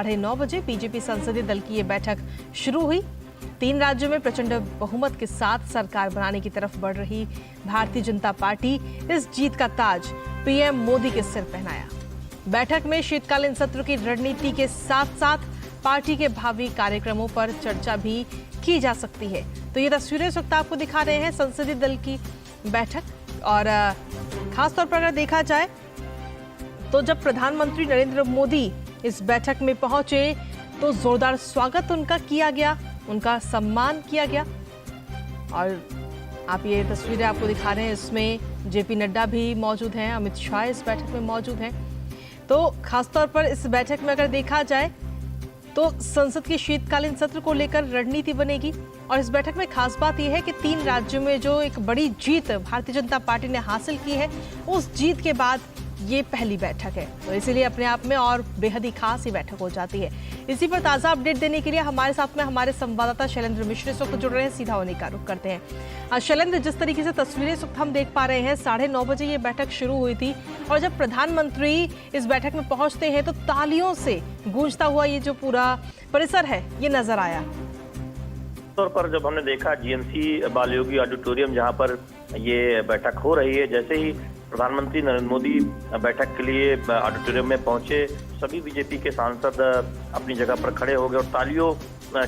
9:30 BJP संसदीय दल की ये बैठक शुरू हुई। 3 राज्यों में प्रचंड बहुमत के साथ सरकार बनाने की तरफ बढ़ रही भारतीय जनता पार्टी इस जीत का ताज पीएम मोदी के सिर पहनाया। बैठक में शीतकालीन सत्र की रणनीति के साथ साथ पार्टी के भावी कार्यक्रमों पर चर्चा भी की जा सकती है। तो ये तस्वीरें इस वक्त आपको दिखा रहे हैं संसदीय दल की बैठक। और खासतौर पर अगर देखा जाए तो जब प्रधानमंत्री नरेंद्र मोदी इस बैठक में पहुंचे तो जोरदार स्वागत उनका किया गया, उनका सम्मान किया गया। और आप ये तस्वीरें आपको दिखा रहे हैं, इसमें जेपी नड्डा भी मौजूद हैं, अमित शाह इस बैठक में मौजूद हैं। तो खासतौर पर इस बैठक में अगर देखा जाए तो संसद के शीतकालीन सत्र को लेकर रणनीति बनेगी। और इस बैठक में खास बात यह है कि 3 राज्यों में जो एक बड़ी जीत भारतीय जनता पार्टी ने हासिल की है, उस जीत के बाद ये पहली बैठक है, तो इसीलिए अपने आप में और बेहद ही खास ही बैठक हो जाती है। इसी पर ताज़ा अपडेट देने के लिए हमारे साथ में हमारे संवाददाता शैलेंद्र मिश्र इस वक्त जुड़ रहे हैं, सीधा उन्हीं का रुख करते हैं। शैलेंद्र, जिस तरीके से तस्वीरें इस वक्त हम देख पा रहे हैं, 9:30 बजे ये बैठक शुरू हुई थी और जब प्रधानमंत्री इस बैठक में पहुंचते हैं तो तालियों से गूंजता हुआ ये जो पूरा परिसर है ये नजर आया। तौर पर जब हमने देखा जीएमसी बालयोगी ऑडिटोरियम जहां पर ये बैठक हो रही है, जैसे ही प्रधानमंत्री नरेंद्र मोदी बैठक के लिए ऑडिटोरियम में पहुंचे, सभी बीजेपी के सांसद अपनी जगह पर खड़े हो गए और तालियों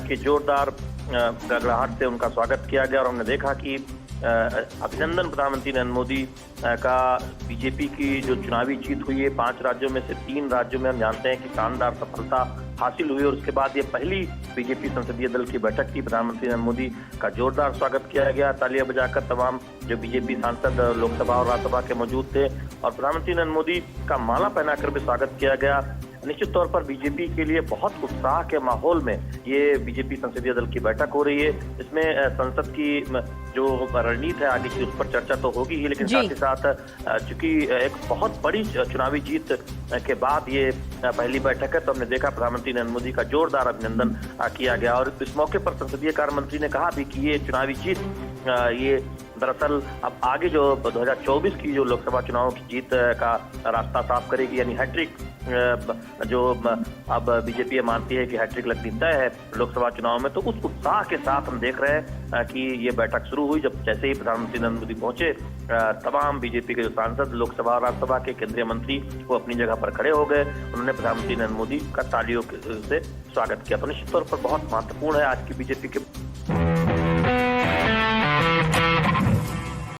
की जोरदार गड़गड़ाहट से उनका स्वागत किया गया। और हमने देखा कि अभिनंदन प्रधानमंत्री नरेंद्र मोदी का बीजेपी की जो चुनावी जीत हुई है 5 राज्यों में से 3 राज्यों में हम जानते हैं कि शानदार सफलता हासिल हुई और उसके बाद ये पहली बीजेपी संसदीय दल की बैठक थी। प्रधानमंत्री नरेंद्र मोदी का जोरदार स्वागत किया गया, तालियां बजाकर तमाम जो बीजेपी सांसद लोकसभा और राज्यसभा के मौजूद थे और प्रधानमंत्री नरेंद्र मोदी का माला पहनाकर भी स्वागत किया गया। निश्चित तौर पर बीजेपी के लिए बहुत उत्साह के माहौल में ये बीजेपी संसदीय दल की बैठक हो रही है। इसमें संसद की जो रणनीति है आगे की, उस पर चर्चा तो होगी ही, लेकिन साथ ही साथ चूंकि एक बहुत बड़ी चुनावी जीत के बाद ये पहली बैठक है, तो हमने देखा प्रधानमंत्री नरेंद्र मोदी का जोरदार अभिनंदन किया गया। और इस मौके पर संसदीय कार्य मंत्री ने कहा भी कि ये चुनावी जीत ये दरअसल अब आगे जो 2024 की जो लोकसभा चुनाव की जीत का रास्ता साफ करेगी, यानी हैट्रिक जो अब बीजेपी मानती है कि हैट्रिक लगनी तय है लोकसभा चुनाव में। तो उस उत्साह के साथ हम देख रहे हैं कि ये बैठक शुरू हुई। जब जैसे ही प्रधानमंत्री नरेंद्र मोदी पहुंचे, तमाम बीजेपी के जो सांसद लोकसभा और राज्यसभा के केंद्रीय मंत्री वो अपनी जगह पर खड़े हो गए। उन्होंने प्रधानमंत्री नरेंद्र मोदी का तालियों से स्वागत किया। तो निश्चित तौर पर बहुत महत्वपूर्ण है आज की बीजेपी के